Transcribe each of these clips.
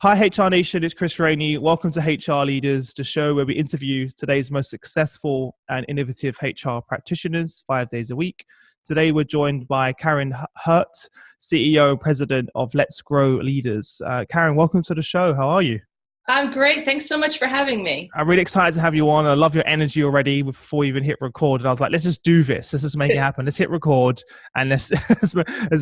Hi, HR Nation. It's Chris Rainey. Welcome to HR Leaders, the show where we interview today's most successful and innovative HR practitioners 5 days a week. Today, we're joined by Karin, CEO and President of Let's Grow Leaders. Karin, welcome to the show. How are you? I'm great. Thanks so much for having me. I'm really excited to have you on. I love your energy already before we even hit record. And I was like, let's just do this. Let's just make it happen. Let's hit record and let's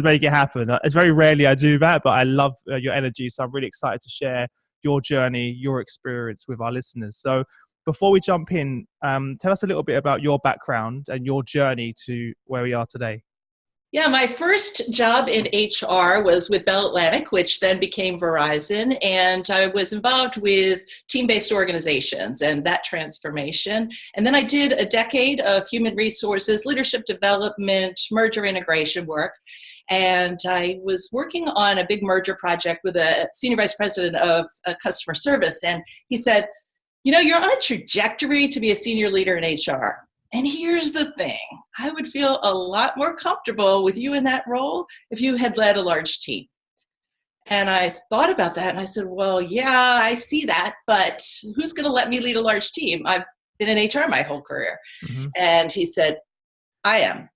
make it happen. It's very rarely I do that, but I love your energy. So I'm really excited to share your journey, your experience with our listeners. So before we jump in, tell us a little bit about your background and your journey to where we are today. Yeah, my first job in HR was with Bell Atlantic, which then became Verizon, and I was involved with team-based organizations and that transformation. And then I did a decade of human resources, leadership development, merger integration work. And I was working on a big merger project with a senior vice president of customer service. And he said, you know, you're on a trajectory to be a senior leader in HR. And here's the thing, I would feel a lot more comfortable with you in that role if you had led a large team. And I thought about that and I said, well, yeah, I see that, but who's going to let me lead a large team? I've been in HR my whole career. Mm-hmm. And he said, I am.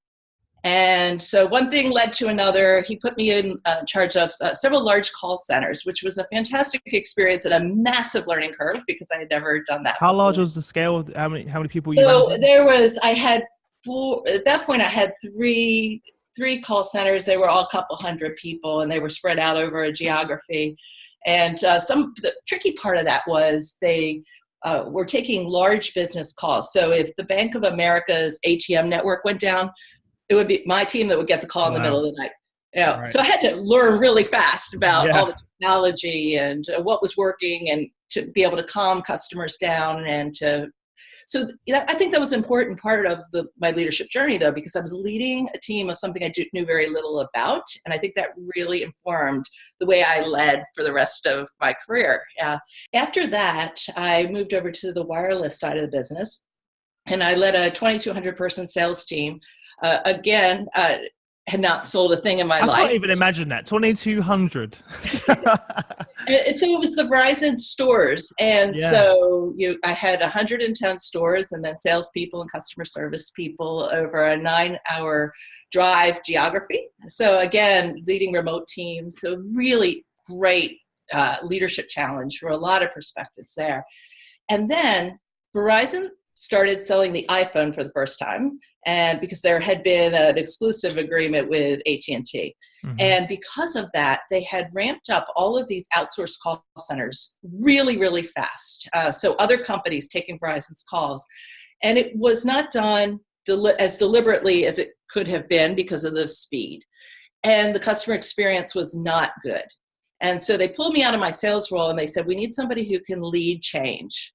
And so one thing led to another. He put me in charge of several large call centers, which was a fantastic experience and a massive learning curve because I had never done that How before. large was the scale? How many people you managed? So I had four, at that point I had three call centers. They were all a couple hundred people and they were spread out over a geography. And the tricky part of that was they were taking large business calls. So if the Bank of America's ATM network went down, it would be my team that would get the call in the middle of the night. Right. So I had to learn really fast about all the technology and what was working and to be able to calm customers down so I think that was an important part of my leadership journey though, because I was leading a team of something I knew very little about. And I think that really informed the way I led for the rest of my career. After that, I moved over to the wireless side of the business and I led a 2,200 person sales team. Had not sold a thing in my life. I can't even imagine that. 2,200. And so it was the Verizon stores. And so I had 110 stores and then salespeople and customer service people over a 9-hour drive geography. So again, leading remote teams. So really great leadership challenge for a lot of perspectives there. And then Verizon started selling the iPhone for the first time, and because there had been an exclusive agreement with AT&T. Mm-hmm. And because of that, they had ramped up all of these outsourced call centers really, really fast. So other companies taking Verizon's calls. And it was not done as deliberately as it could have been because of the speed. And the customer experience was not good. And so they pulled me out of my sales role and they said, we need somebody who can lead change.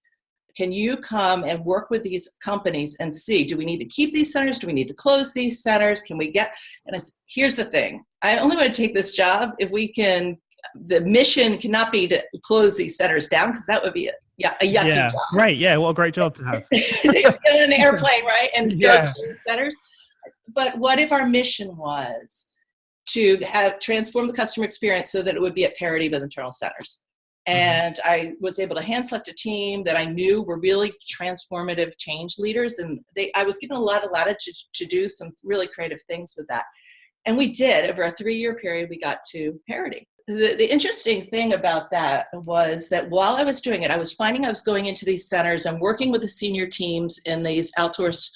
Can you come and work with these companies and see, do we need to keep these centers? Do we need to close these centers? Can we get, and I said, here's the thing. I only want to take this job if we can, the mission cannot be to close these centers down because that would be a yucky job. Great. Yeah. What a great job to have. Get on an airplane, right? And go to centers. But what if our mission was to transform the customer experience so that it would be at parity with internal centers? And I was able to hand select a team that I knew were really transformative change leaders. And I was given a lot of latitude to do some really creative things with that. And we did. Over a 3-year period, we got to parity. The interesting thing about that was that while I was doing it, I was finding I was going into these centers and working with the senior teams in these outsourcers,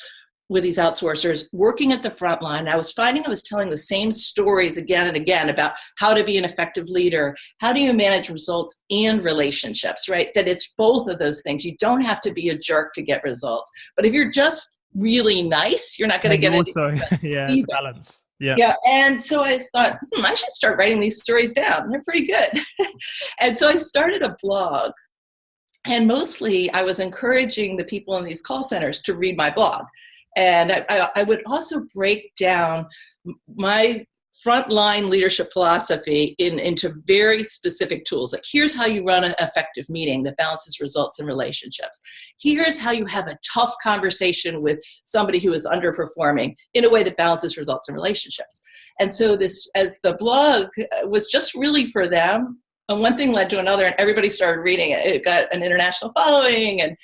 working at the front line. I was finding I was telling the same stories again and again about how to be an effective leader. How do you manage results and relationships, right? That it's both of those things. You don't have to be a jerk to get results. But if you're just really nice, you're not going to get it. It's a balance. Yeah. And so I thought, I should start writing these stories down. They're pretty good. And so I started a blog. And mostly I was encouraging the people in these call centers to read my blog. And I would also break down my frontline leadership philosophy into very specific tools. Like, here's how you run an effective meeting that balances results and relationships. Here's how you have a tough conversation with somebody who is underperforming in a way that balances results and relationships. And so this, as the blog was just really for them, And one thing led to another, and everybody started reading it. It got an international following, and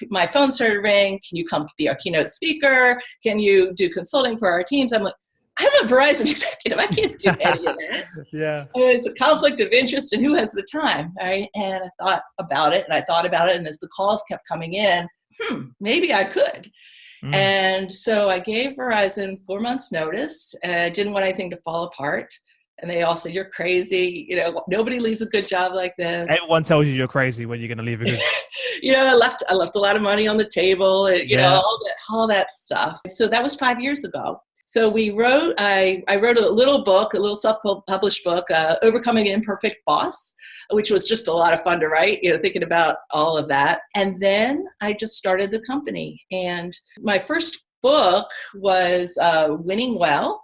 my phone started ringing. Can you come be our keynote speaker? Can you do consulting for our teams? I'm like, I'm a Verizon executive. I can't do any of that. Yeah. It's a conflict of interest, and who has the time, right? And I thought about it, and as the calls kept coming in, maybe I could. And so I gave Verizon 4 months notice. I didn't want anything to fall apart. And they all said, you're crazy. Nobody leaves a good job like this. Everyone tells you you're crazy when you're going to leave a good I left a lot of money on the table, and, all that stuff. So that was 5 years ago. So I wrote a little book, a little self-published book, Overcoming an Imperfect Boss, which was just a lot of fun to write, thinking about all of that. And then I just started the company. And my first book was Winning Well,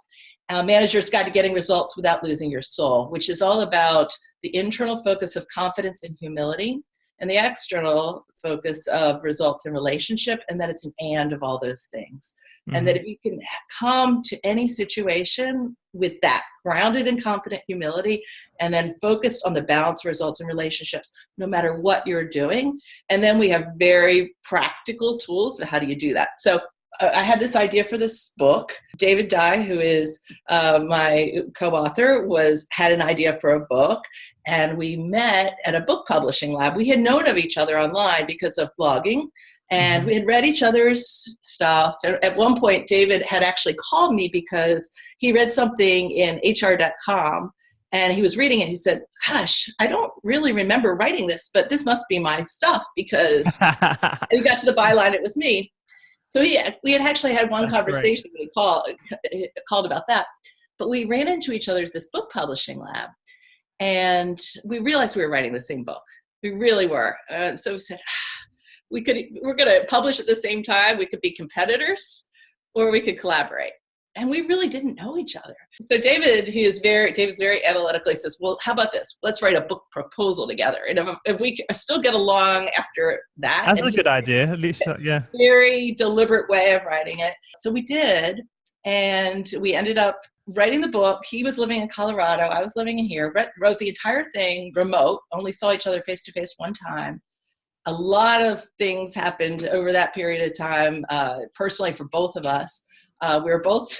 Manager's Guide to Getting Results Without Losing Your Soul, which is all about the internal focus of confidence and humility, and the external focus of results and relationship, and that it's an and of all those things. And that if you can come to any situation with that grounded in confident humility, and then focused on the balance, results, and relationships, no matter what you're doing. And then we have very practical tools of how do you do that. So I had this idea for this book. David Dye, who is my co-author, had an idea for a book, and we met at a book publishing lab. We had known of each other online because of blogging, and we had read each other's stuff. And at one point, David had actually called me because he read something in HR.com, and he was reading it. He said, gosh, I don't really remember writing this, but this must be my stuff, because and he got to the byline, it was me. So we had actually had one conversation when he called about that. But we ran into each other at this book publishing lab, and we realized we were writing the same book. We really were. So we said, we're going to publish at the same time. We could be competitors, or we could collaborate. And we really didn't know each other. So David's very analytical. He says, well, how about this? Let's write a book proposal together. And if we still get along after that. That's a good idea, at least, yeah. Very deliberate way of writing it. So we did, and we ended up writing the book. He was living in Colorado. I was living in here. Wrote the entire thing remote, only saw each other face-to-face one time. A lot of things happened over that period of time, personally for both of us. We're both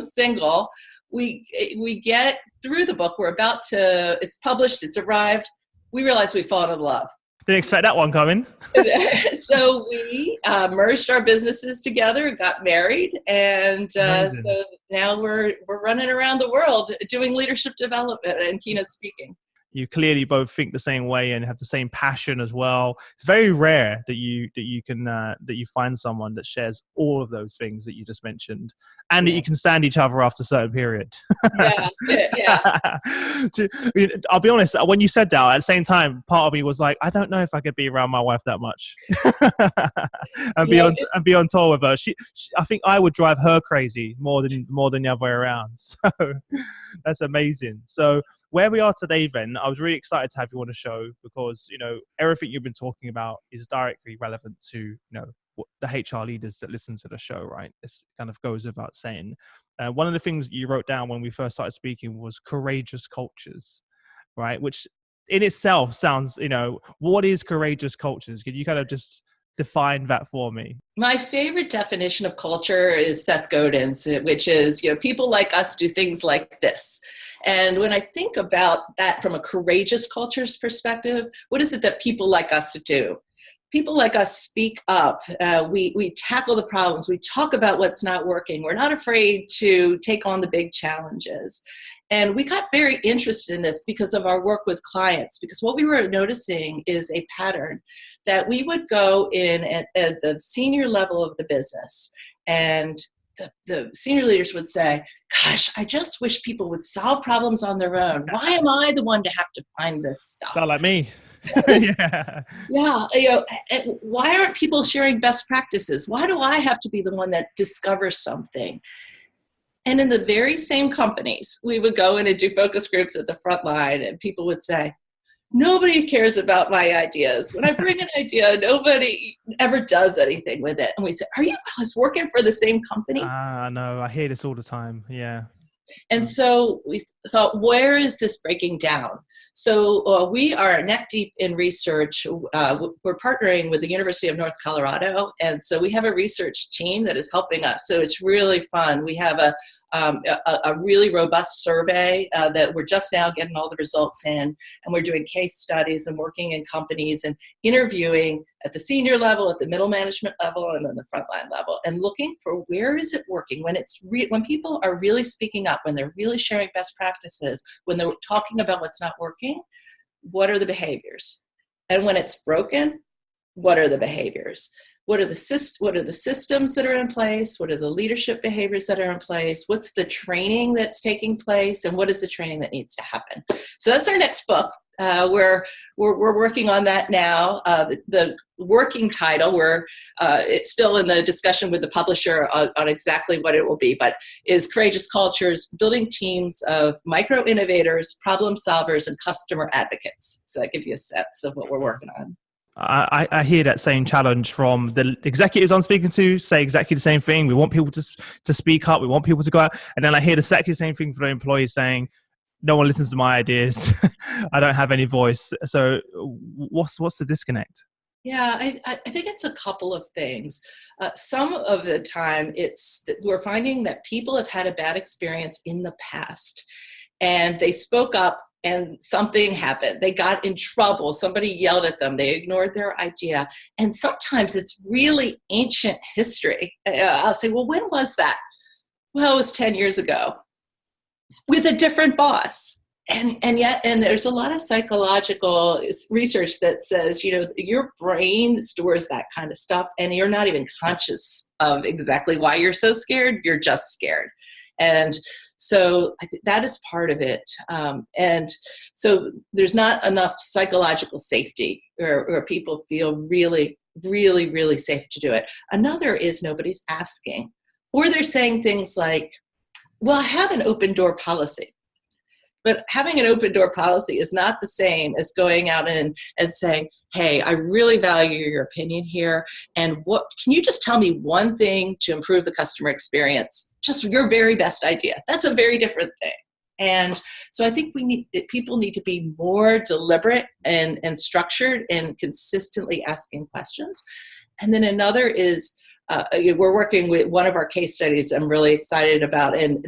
single. We get through the book. It's published, it's arrived. We realize we've fallen in love. Didn't expect that one coming. So we merged our businesses together, got married, and so now we're running around the world doing leadership development and keynote speaking. You clearly both think the same way and have the same passion as well. It's very rare that you find someone that shares all of those things that you just mentioned, and that you can stand each other after a certain period. Yeah. I'll be honest. When you said that, at the same time, part of me was like, I don't know if I could be around my wife that much, and be on tour with her. She I think I would drive her crazy more than the other way around. So that's amazing. So where we are today, then, I was really excited to have you on the show because, everything you've been talking about is directly relevant to, what the HR leaders that listen to the show, right? This kind of goes without saying. One of the things you wrote down when we first started speaking was courageous cultures, right? Which in itself sounds, what is courageous cultures? Can you kind of just define that for me? My favorite definition of culture is Seth Godin's, which is, people like us do things like this. And when I think about that from a courageous culture's perspective, what is it that people like us do? People like us speak up. We tackle the problems. We talk about what's not working. We're not afraid to take on the big challenges. And we got very interested in this because of our work with clients, because what we were noticing is a pattern that we would go in at the senior level of the business, and the senior leaders would say, gosh, I just wish people would solve problems on their own. Why am I the one to have to find this stuff? Sound like me. Yeah. Why aren't people sharing best practices? Why do I have to be the one that discovers something? And in the very same companies, we would go in and do focus groups at the front line, and people would say, nobody cares about my ideas. When I bring an idea, nobody ever does anything with it. And we say, are you guys working for the same company? No, I hear this all the time. Yeah. And so we thought, where is this breaking down? So we are neck deep in research. We're partnering with the University of North Colorado. And so we have a research team that is helping us. So it's really fun. We have a really robust survey that we're just now getting all the results in. And we're doing case studies and working in companies and interviewing at the senior level, at the middle management level, and then the frontline level, and looking for where is it working, when when people are really speaking up, when they're really sharing best practices, when they're talking about what's not working, what are the behaviors? And when it's broken, what are the behaviors? What are the systems that are in place? What are the leadership behaviors that are in place? What's the training that's taking place? And what is the training that needs to happen? So that's our next book. We're working on that now. The working title, it's still in the discussion with the publisher on exactly what it will be, but is Courageous Cultures, Building Teams of Micro Innovators, Problem Solvers, and Customer Advocates. So that gives you a sense of what we're working on. I hear that same challenge from the executives I'm speaking to, say exactly the same thing. We want people to speak up. We want people to go out. And then I hear exactly the same thing from the employees saying, no one listens to my ideas. I don't have any voice. So what's the disconnect? Yeah, I think it's a couple of things. Some of the time it's that we're finding that people have had a bad experience in the past and they spoke up and something happened. They got in trouble. Somebody yelled at them. They ignored their idea. And sometimes it's really ancient history. I'll say, well, when was that? Well, it was 10 years ago with a different boss. And there's a lot of psychological research that says, your brain stores that kind of stuff and you're not even conscious of exactly why you're so scared. You're just scared. And so I think that is part of it. And so there's not enough psychological safety where people feel really, really, really safe to do it. Another is nobody's asking, or they're saying things like, well, I have an open door policy. But having an open door policy is not the same as going out and saying, hey, I really value your opinion here. And can you just tell me one thing to improve the customer experience? Just your very best idea. That's a very different thing. And so I think people need to be more deliberate and structured and consistently asking questions. And then another is we're working with one of our case studies I'm really excited about, and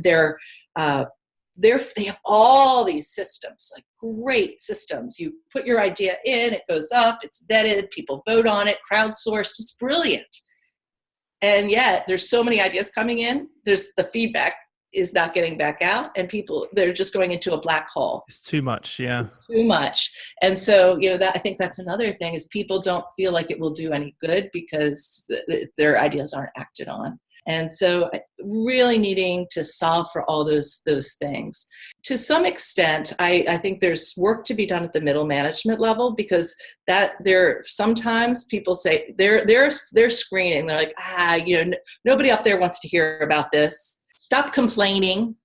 they have all these systems, like great systems. You put your idea in, it goes up, it's vetted, people vote on it, crowdsourced, it's brilliant. And yet there's so many ideas coming in, the feedback is not getting back out, and they're just going into a black hole. It's too much, yeah. It's too much. And so, I think that's another thing is people don't feel like it will do any good because their ideas aren't acted on. And so really needing to solve for all those things. To some extent, I think there's work to be done at the middle management level, because sometimes people say they're screening. They're like, nobody up there wants to hear about this. Stop complaining.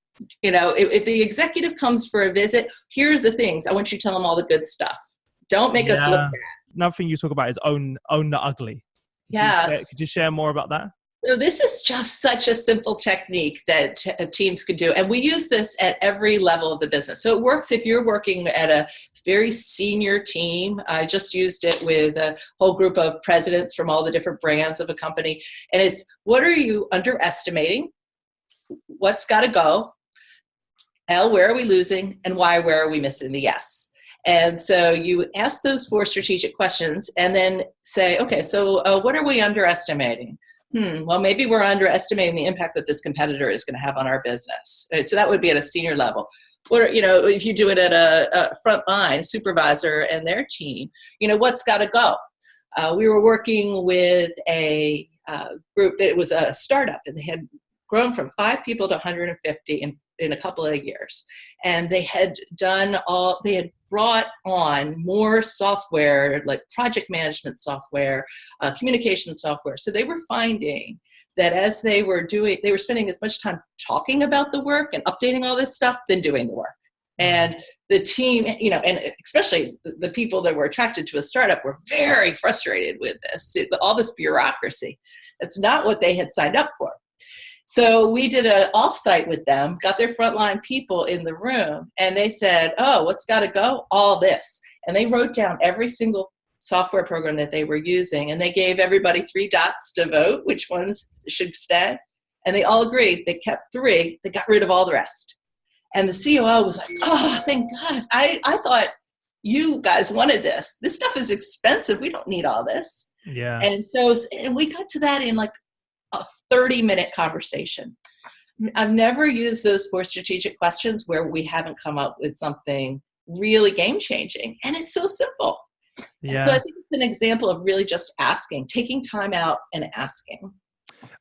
If the executive comes for a visit, here's the things. I want you to tell them all the good stuff. Don't make us look bad. Another thing you talk about is own the ugly. Could you share more about that? So this is just such a simple technique that teams could do. And we use this at every level of the business. So it works if you're working at a very senior team. I just used it with a whole group of presidents from all the different brands of a company. And it's, what are you underestimating? What's got to go? L, where are we losing? And where are we missing the yes? And so you ask those 4 strategic questions and then say, okay, so what are we underestimating? Well, maybe we're underestimating the impact that this competitor is going to have on our business. Right? So that would be at a senior level. Or, if you do it at a frontline supervisor and their team, what's got to go? We were working with a group that was a startup, and they had grown from 5 people to 150 in a couple of years. And they had brought on more software, like project management software, communication software. So they were finding that as they were spending as much time talking about the work and updating all this stuff than doing the work. And the team, and especially the people that were attracted to a startup were very frustrated with all this bureaucracy. It's not what they had signed up for. So we did an offsite with them, got their frontline people in the room, and they said, oh, what's got to go? All this. And they wrote down every single software program that they were using, and they gave everybody 3 dots to vote which ones should stay. And they all agreed. They kept 3. They got rid of all the rest. And the COO was like, oh, thank God. I thought you guys wanted this. This stuff is expensive. We don't need all this. Yeah. And we got to that in like a 30-minute conversation. I've never used those 4 strategic questions where we haven't come up with something really game-changing. And it's so simple. Yeah. And so I think it's an example of really just asking, taking time out and asking.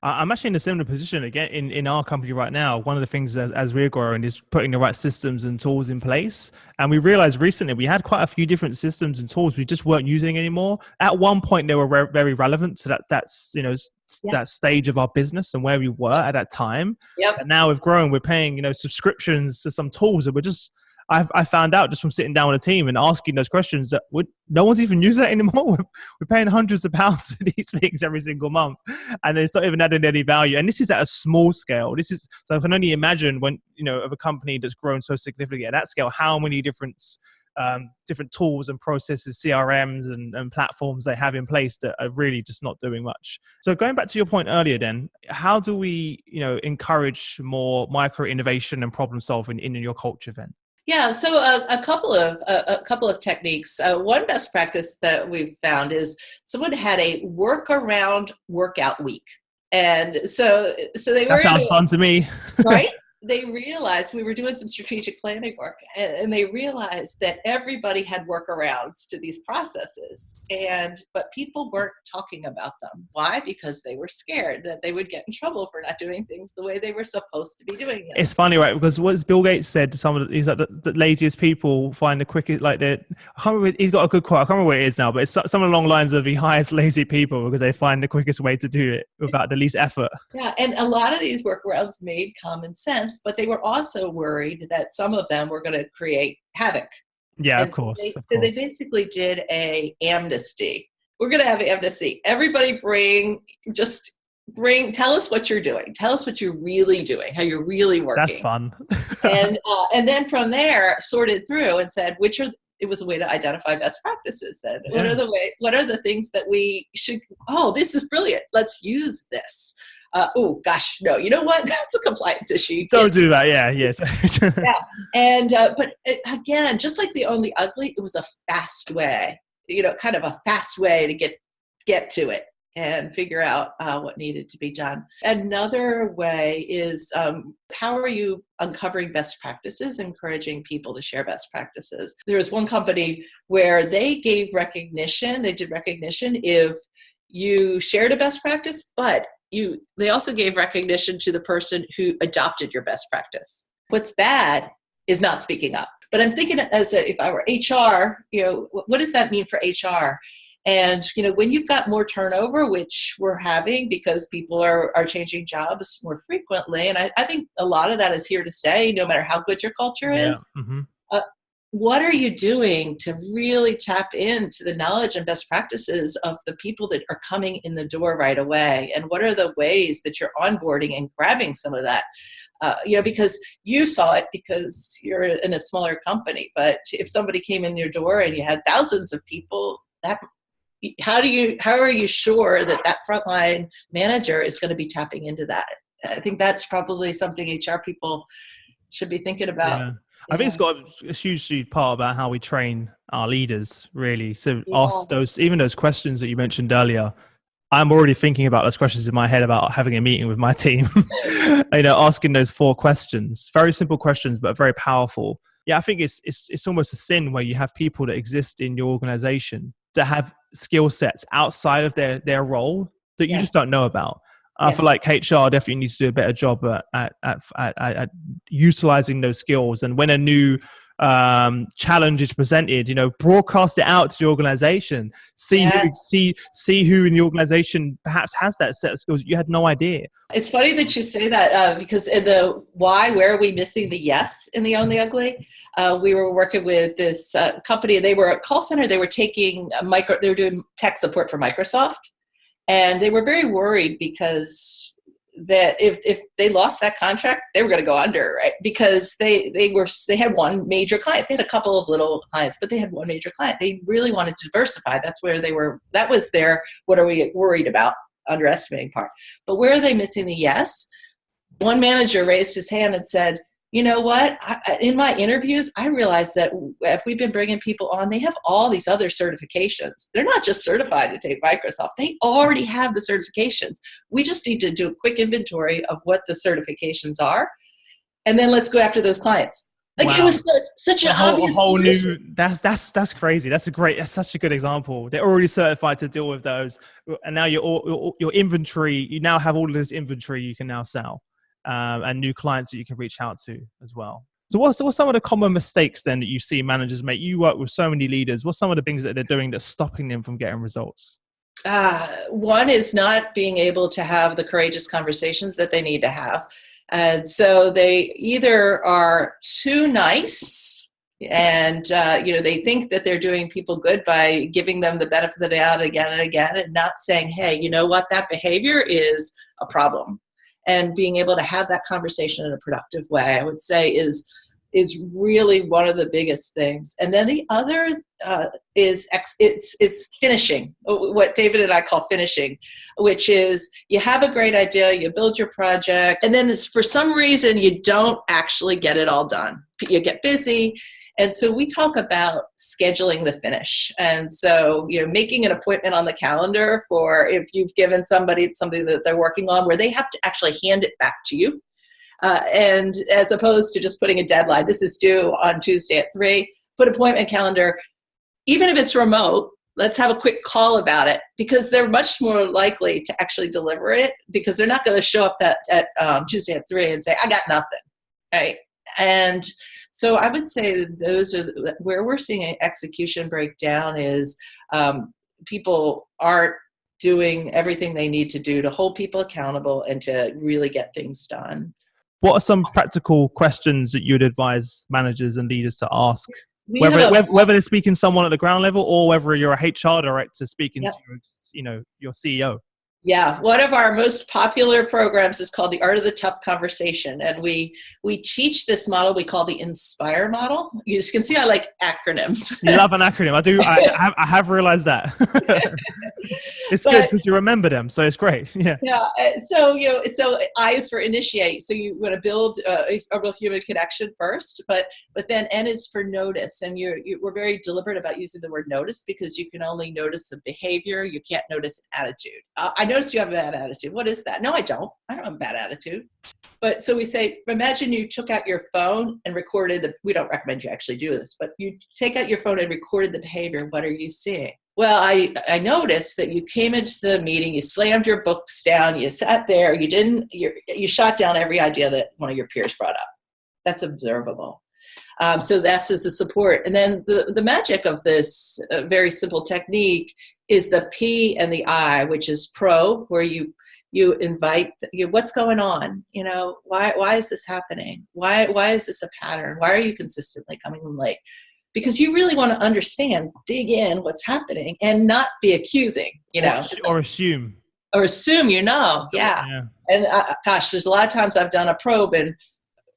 I'm actually in a similar position again in our company right now. One of the things as we're growing is putting the right systems and tools in place. And we realized recently we had quite a few different systems and tools we just weren't using anymore. At one point, they were very relevant to that's that stage of our business and where we were at that time. Yep. And now we've grown. We're paying subscriptions to some tools that we're just. I found out just from sitting down with a team and asking those questions that no one's even using that anymore. We're paying hundreds of pounds for these things every single month, and it's not even adding any value. And this is at a small scale. So I can only imagine when of a company that's grown so significantly at that scale, how many different tools and processes, CRMs and platforms they have in place that are really just not doing much. So going back to your point earlier, then how do we encourage more micro innovation and problem solving in your culture then? Yeah, so a couple of techniques. One best practice that we've found is someone had a workaround workout week, and so they were. That sounds fun to me, right? They realized we were doing some strategic planning work, and they realized that everybody had workarounds to these processes, but people weren't talking about them. Why? Because they were scared that they would get in trouble for not doing things the way they were supposed to be doing them. It's funny, right? Because what Bill Gates said to he's like the laziest people find the quickest. Like he's got a good quote. I can't remember what it is now, but it's something along the lines of he hires lazy people because they find the quickest way to do it without the least effort. Yeah, and a lot of these workarounds made common sense. But they were also worried that some of them were going to create havoc. Yeah, of course. So they basically did a amnesty. We're going to have amnesty. Everybody tell us what you're doing. Tell us what you're really doing, how you're really working. That's fun. and then from there, sorted through and said, it was a way to identify best practices. Then what are the things that we should, this is brilliant. Let's use this. Oh gosh, no, you know what? That's a compliance issue. Don't do that. Yeah. Yes. Yeah. And, but again, just like the Only Ugly, it was a fast way, kind of a fast way to get to it and figure out what needed to be done. Another way is how are you uncovering best practices, encouraging people to share best practices? There was one company where they gave recognition. They did recognition if you shared a best practice, but they also gave recognition to the person who adopted your best practice. What's bad is not speaking up. But I'm thinking if I were HR, what does that mean for HR? And, when you've got more turnover, which we're having because people are changing jobs more frequently, and I think a lot of that is here to stay, no matter how good your culture is. Yeah. Mm-hmm. What are you doing to really tap into the knowledge and best practices of the people that are coming in the door right away? And what are the ways that you're onboarding and grabbing some of that? Because you saw it because you're in a smaller company. But if somebody came in your door and you had thousands of people, how are you sure that frontline manager is going to be tapping into that? I think that's probably something HR people should be thinking about. Yeah. I think it's got a huge part about how we train our leaders, really. So ask those questions that you mentioned earlier. I'm already thinking about those questions in my head about having a meeting with my team, asking those 4 questions, very simple questions, but very powerful. Yeah, I think it's almost a sin where you have people that exist in your organization that have skill sets outside of their role that you just don't know about. I feel like HR definitely needs to do a better job at utilizing those skills. And when a new challenge is presented, broadcast it out to the organization. See who in the organization perhaps has that set of skills you had no idea. It's funny that you say that because in the where are we missing the yes in the Only Ugly? We were working with this company. They were a call center. They were taking they were doing tech support for Microsoft. And they were very worried because that if they lost that contract, they were going to go under, right? Because they had one major client. They had a couple of little clients, but they had one major client. They really wanted to diversify. That's where they were. That was their what are we worried about underestimating part. But where are they missing the yes? One manager raised his hand and said, you know what? In my interviews, I realized that if we've been bringing people on, they have all these other certifications. They're not just certified to take Microsoft. They already have the certifications. We just need to do a quick inventory of what the certifications are, and then let's go after those clients. Like wow. It was such an obvious whole new. That's crazy. That's such a good example. They're already certified to deal with those, and now your inventory. You now have all of this inventory you can now sell. And new clients that you can reach out to as well. So what's some of the common mistakes then that you see managers make? You work with so many leaders. What's some of the things that they're doing that's stopping them from getting results? One is not being able to have the courageous conversations that they need to have. And so they either are too nice and, they think that they're doing people good by giving them the benefit of the doubt again and again and not saying, hey, you know what, that behavior is a problem. And being able to have that conversation in a productive way, I would say, is really one of the biggest things. And then the other is it's finishing, what David and I call finishing, which is you have a great idea, you build your project, and then for some reason you don't actually get it all done. You get busy. And so we talk about scheduling the finish. And so, making an appointment on the calendar for if you've given somebody something that they're working on where they have to actually hand it back to you. And as opposed to just putting a deadline, this is due on Tuesday at 3, put appointment calendar, even if it's remote, let's have a quick call about it because they're much more likely to actually deliver it because they're not going to show up at Tuesday at 3 and say, I got nothing, right? And so I would say that those are where we're seeing an execution breakdown is people aren't doing everything they need to do to hold people accountable and to really get things done. What are some practical questions that you'd advise managers and leaders to ask? Whether they're speaking to someone at the ground level or whether you're a HR director speaking to your CEO. Yeah, one of our most popular programs is called The Art of the Tough Conversation. And we teach this model we call the INSPIRE model. You can see I like acronyms. You love an acronym. I do. I have realized that. It's good because you remember them. So it's great. Yeah. Yeah. So, so I is for initiate. So you want to build a real human connection first, but then N is for notice. And we're very deliberate about using the word notice because you can only notice a behavior. You can't notice attitude. I noticed you have a bad attitude. What is that? No, I don't. I don't have a bad attitude. But so we say, imagine you took out your phone and recorded we don't recommend you actually do this, but you take out your phone and recorded the behavior. What are you seeing? Well, I noticed that you came into the meeting, you slammed your books down, you sat there, you shot down every idea that one of your peers brought up. That's observable. So that's the support. And then the magic of this very simple technique is the P and the I, which is probe, where you invite what's going on. Why is this happening? Why is this a pattern? Why are you consistently coming in late? Because you really want to understand, dig in what's happening, and not be accusing. Or assume. Or assume. Yeah. And gosh, there's a lot of times I've done a probe and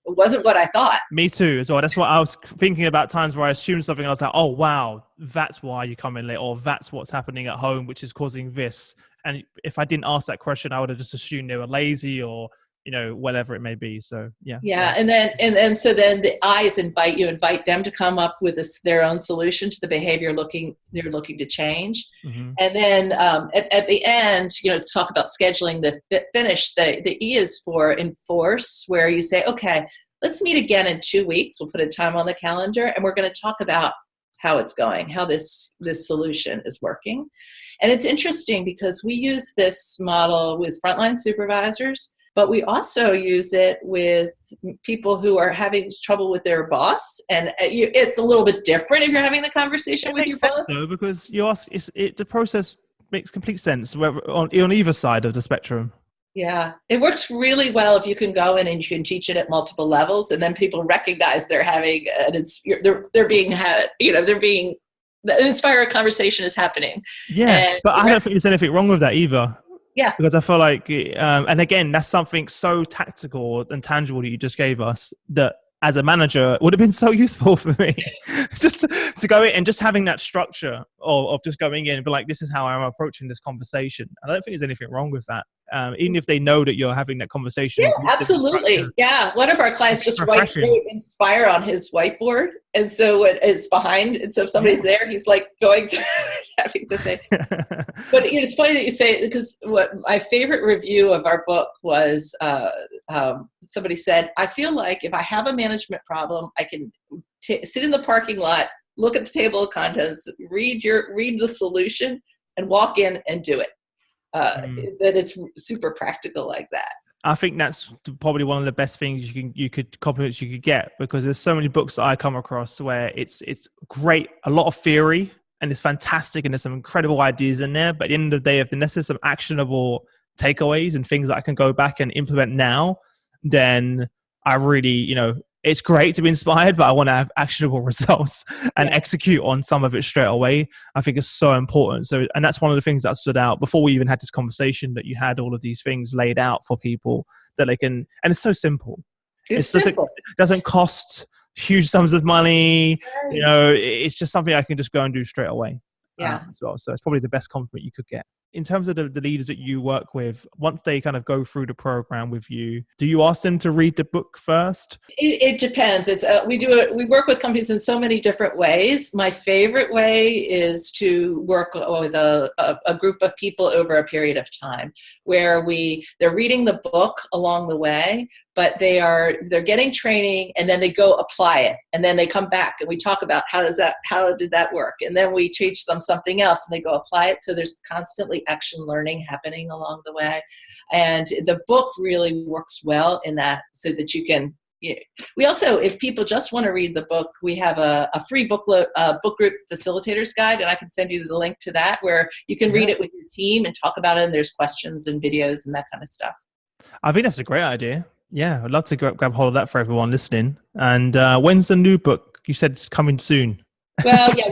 it wasn't what I thought. Me too as well. That's what I was thinking about, times where I assumed something and I was like, oh, wow, that's why you come in late, or that's what's happening at home, which is causing this. And if I didn't ask that question, I would have just assumed they were lazy or, whatever it may be. So, yeah. Yeah. And then so the I's invite them to come up with their own solution to the behavior they're looking to change. Mm-hmm. And then at the end, to talk about scheduling the finish, the E is for enforce, where you say, okay, let's meet again in 2 weeks. We'll put a time on the calendar and we're going to talk about how it's going, how this solution is working. And it's interesting because we use this model with frontline supervisors, but we also use it with people who are having trouble with their boss. And it's a little bit different if you're having the conversation with your boss. Though, because you ask, the process makes complete sense on either side of the spectrum. Yeah, it works really well if you can go in and you can teach it at multiple levels, and then people recognize they're having, and they're being had, the inspired conversation is happening. Yeah, but I don't think there's anything wrong with that either. Yeah. Because I feel like, and again, that's something so tactical and tangible that you just gave us that as a manager would have been so useful for me just to go in and just having that structure of just going in and be like, this is how I'm approaching this conversation. And I don't think there's anything wrong with that. Even if they know that you're having that conversation. Yeah, absolutely. Yeah. One of our clients just wrote Inspire on his whiteboard. And so when it's behind, and so if somebody's there, he's like going through having the thing. But it's funny that you say it, because what my favorite review of our book was somebody said, I feel like if I have a management problem, I can sit in the parking lot, look at the table of contents, read the solution, and walk in and do it. That it's super practical like that. I think that's probably one of the best things compliments you could get, because there's so many books that I come across where it's great, a lot of theory, and it's fantastic, and there's some incredible ideas in there. But at the end of the day, if there's some actionable takeaways and things that I can go back and implement now, then I really, it's great to be inspired, but I want to have actionable results and execute on some of it straight away. I think it's so important. So, and that's one of the things that stood out before we even had this conversation, that you had all of these things laid out for people that they can, and it's so simple. It's simple. It doesn't cost huge sums of money. It's just something I can just go and do straight away. As well. So it's probably the best compliment you could get. In terms of the leaders that you work with, once they kind of go through the program with you, do you ask them to read the book first? It depends. We work with companies in so many different ways. My favorite way is to work with a group of people over a period of time, where they're reading the book along the way, but they're getting training, and then they go apply it, and then they come back and we talk about how did that work, and then we teach them something else and they go apply it. So there's constantly action learning happening along the way, and the book really works well in that, so that you can. We also, if people just want to read the book, we have a free book group facilitators guide, and I can send you the link to that, where you can read it with your team and talk about it, and there's questions and videos and that kind of stuff. I think that's a great idea. Yeah, I'd love to grab hold of that for everyone listening. And when's the new book? You said it's coming soon. Well, yeah,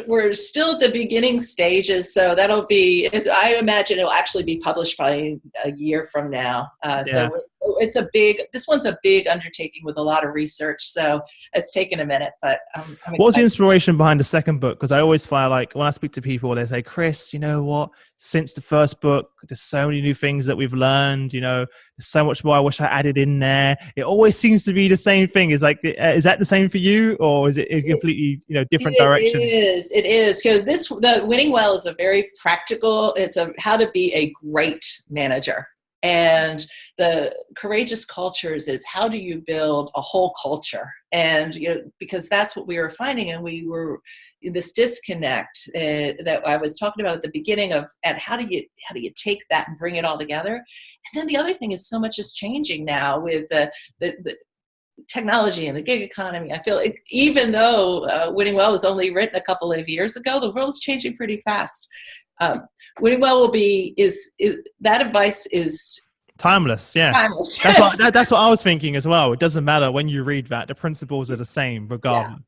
we're still at the beginning stages, so that'll be. I imagine it'll actually be published probably a year from now. So it's this one's a big undertaking with a lot of research, so it's taken a minute. But I'm what's the inspiration behind the second book? Because I always find, like, when I speak to people, they say, Chris, you know what? Since the first book, there's so many new things that we've learned. There's so much more I wish I added in there. It always seems to be the same thing. Is that the same for you, or is it completely different direction? It is, because the Winning Well is a very practical. It's how to be a great manager. And the Courageous Cultures is how do you build a whole culture? And because that's what we were finding, and we were in this disconnect that I was talking about at the beginning and how do you take that and bring it all together? And then the other thing is, so much is changing now with the technology and the gig economy. I feel even though Winning Well was only written a couple of years ago, the world's changing pretty fast. Winning Well that advice is timeless. Yeah, timeless. That's what I was thinking as well. It doesn't matter when you read that; the principles are the same regardless,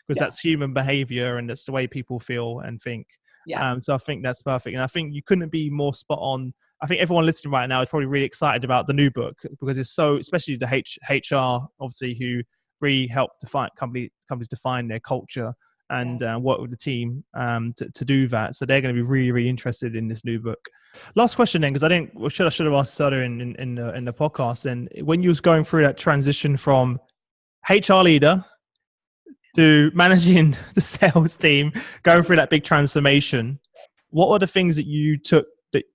because that's human behavior and that's the way people feel and think. Yeah. So I think that's perfect, and I think you couldn't be more spot on. I think everyone listening right now is probably really excited about the new book, because it's so, especially the HR, obviously, who really help companies define their culture and work with the team to do that. So they're going to be really, really interested in this new book. Last question then, because I should have asked earlier in the podcast. And when you was going through that transition from HR leader to managing the sales team, going through that big transformation, what were the things that you took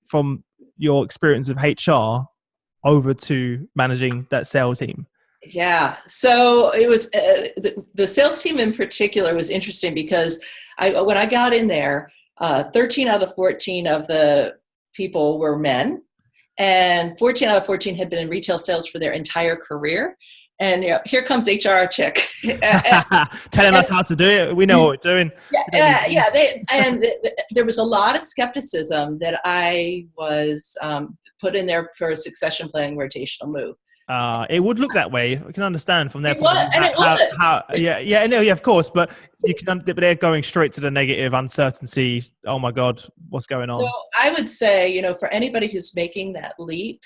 from your experience of HR over to managing that sales team? Yeah, so it was the sales team in particular was interesting, because when I got in there, 13 out of 14 of the people were men, and 14 out of 14 had been in retail sales for their entire career. And here comes HR chick telling us how to do it. We know what we're doing. There was a lot of skepticism that I was put in there for a succession planning rotational move. It would look that way. I can understand from their It point of was, view and it was. yeah, no, yeah, of course. But but they're going straight to the negative uncertainty. Oh my God, what's going So on? I would say, for anybody who's making that leap,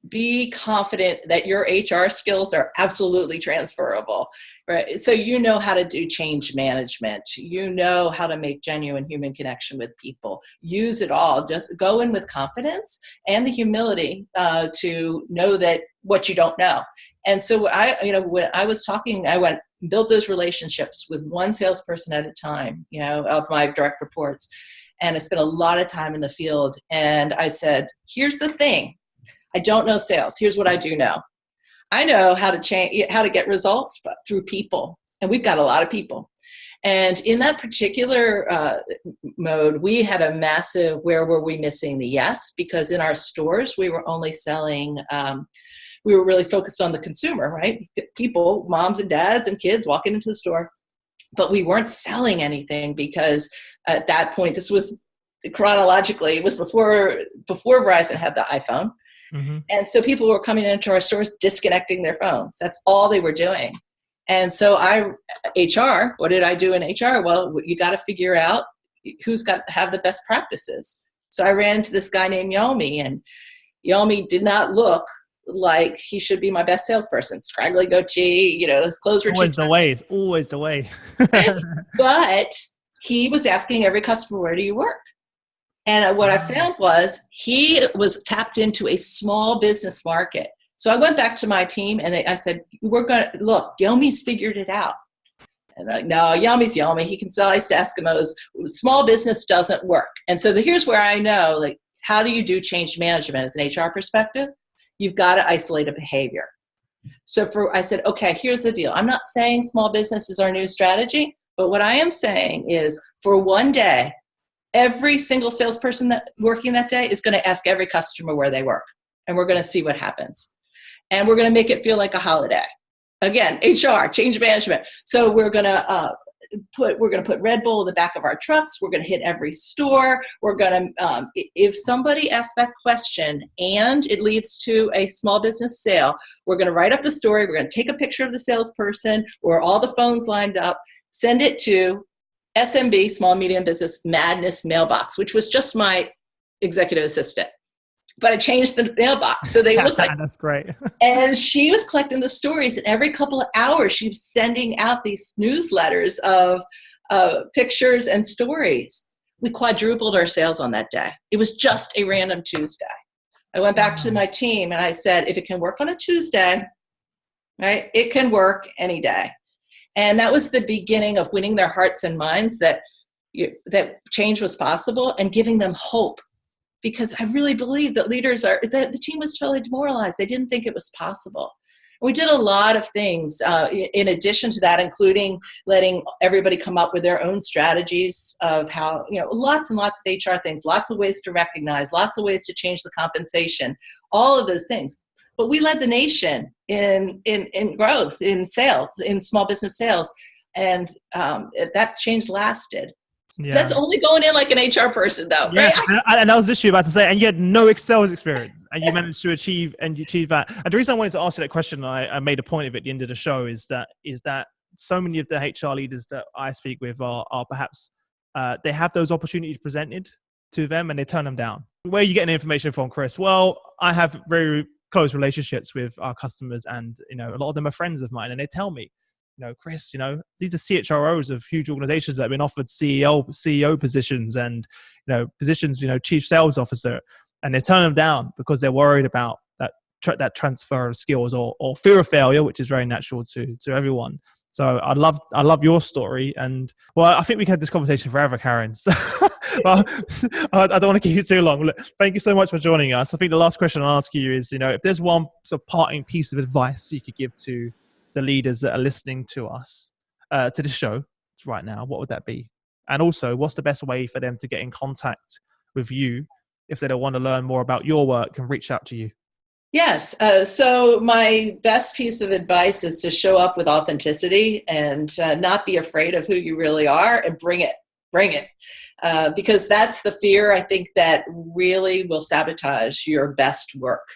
be confident that your HR skills are absolutely transferable, right? So you know how to do change management. You know how to make genuine human connection with people. Use it all. Just go in with confidence and the humility to know that what you don't know. And so when I was talking, I went build those relationships with one salesperson at a time, of my direct reports. And I spent a lot of time in the field. And I said, here's the thing. I don't know sales. Here's what I do know. I know how to get results through people. And we've got a lot of people. And in that particular mode, we had a massive, where were we missing the yes? Because in our stores, we were only selling, we were really focused on the consumer, right? People, moms and dads and kids walking into the store. But we weren't selling anything because at that point, this was chronologically, it was before Verizon had the iPhone. Mm-hmm. And so people were coming into our stores disconnecting their phones. That's all they were doing. And so HR, what did I do in HR? Well, you got to figure out who's got to have the best practices. So I ran into this guy named Yomi, and Yomi did not look like he should be my best salesperson. Scraggly goatee, his clothes were always the way. It's always the way. But he was asking every customer, where do you work? And what I found was he was tapped into a small business market. So I went back to my team and I said, look, Yomi's figured it out. And they're like, no, Yomi's Yomi. He can sell ice to Eskimos. Small business doesn't work. And so here's where I know, how do you do change management as an HR perspective? You've got to isolate a behavior. So I said, okay, here's the deal. I'm not saying small business is our new strategy, but what I am saying is for one day, every single salesperson working that day is going to ask every customer where they work, and we're going to see what happens. And we're going to make it feel like a holiday. Again, HR, change management. So we're going to put Red Bull in the back of our trucks. We're going to hit every store. We're going to, if somebody asks that question and it leads to a small business sale, we're going to write up the story. We're going to take a picture of the salesperson or all the phones lined up, send it to SMB, Small Medium Business Madness mailbox, which was just my executive assistant. But I changed the mailbox so they look like. That's great. And she was collecting the stories, and every couple of hours she was sending out these newsletters of pictures and stories. We quadrupled our sales on that day. It was just a random Tuesday. I went back to my team and I said, if it can work on a Tuesday, right, it can work any day. And that was the beginning of winning their hearts and minds that change was possible and giving them hope. Because I really believe that the team was totally demoralized. They didn't think it was possible. We did a lot of things in addition to that, including letting everybody come up with their own strategies of how, lots and lots of HR things, lots of ways to recognize, lots of ways to change the compensation, all of those things. But we led the nation in growth, in sales, in small business sales. And that change lasted. Yeah. That's only going in like an HR person, though. Yes, right? And I was literally about to say, and you had no Excel experience, and you managed to achieve that. And the reason I wanted to ask you that question, I made a point of it at the end of the show, is that so many of the HR leaders that I speak with are perhaps they have those opportunities presented to them and they turn them down. Where are you getting information from, Chris? Well, I have very close relationships with our customers, and a lot of them are friends of mine, and they tell me, Chris, these are CHROs of huge organizations that have been offered CEO positions and, positions, chief sales officer, and they turn them down because they're worried about that transfer of skills or fear of failure, which is very natural to everyone. So I love your story, and well, I think we can have this conversation forever, Karin. So well, I don't want to keep you too long. Look, thank you so much for joining us. I think the last question I'll ask you is, if there's one sort of parting piece of advice you could give to the leaders that are listening to us, to the show right now, what would that be? And also, what's the best way for them to get in contact with you if they don't want to learn more about your work and reach out to you? Yes. So my best piece of advice is to show up with authenticity and not be afraid of who you really are, and bring it. Because that's the fear, I think, that really will sabotage your best work.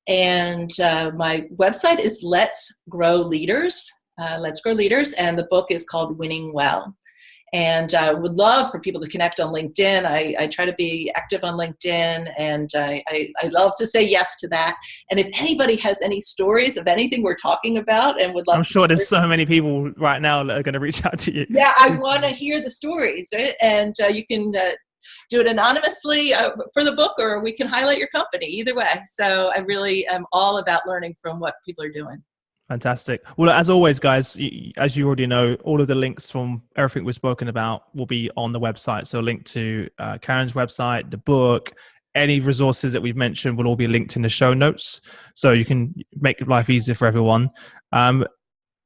And my website is Let's Grow Leaders. Let's Grow Leaders. And the book is called Winning Well. And I would love for people to connect on LinkedIn. I try to be active on LinkedIn, and I love to say yes to that. And if anybody has any stories of anything we're talking about and would love I'm sure there's so many people right now that are going to reach out to you. Yeah, I want to hear the stories, right? And you can do it anonymously for the book, or we can highlight your company, either way. So I really am all about learning from what people are doing. Fantastic. Well, as always, guys, as you already know, all of the links from everything we've spoken about will be on the website. So a link to Karin's website, the book, any resources that we've mentioned will all be linked in the show notes. So you can make life easier for everyone.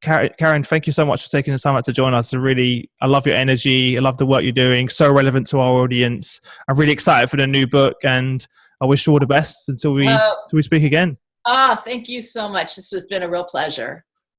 Karin, thank you so much for taking the time out to join us. I love your energy. I love the work you're doing. So relevant to our audience. I'm really excited for the new book, and I wish you all the best until we speak again. Thank you so much. This has been a real pleasure.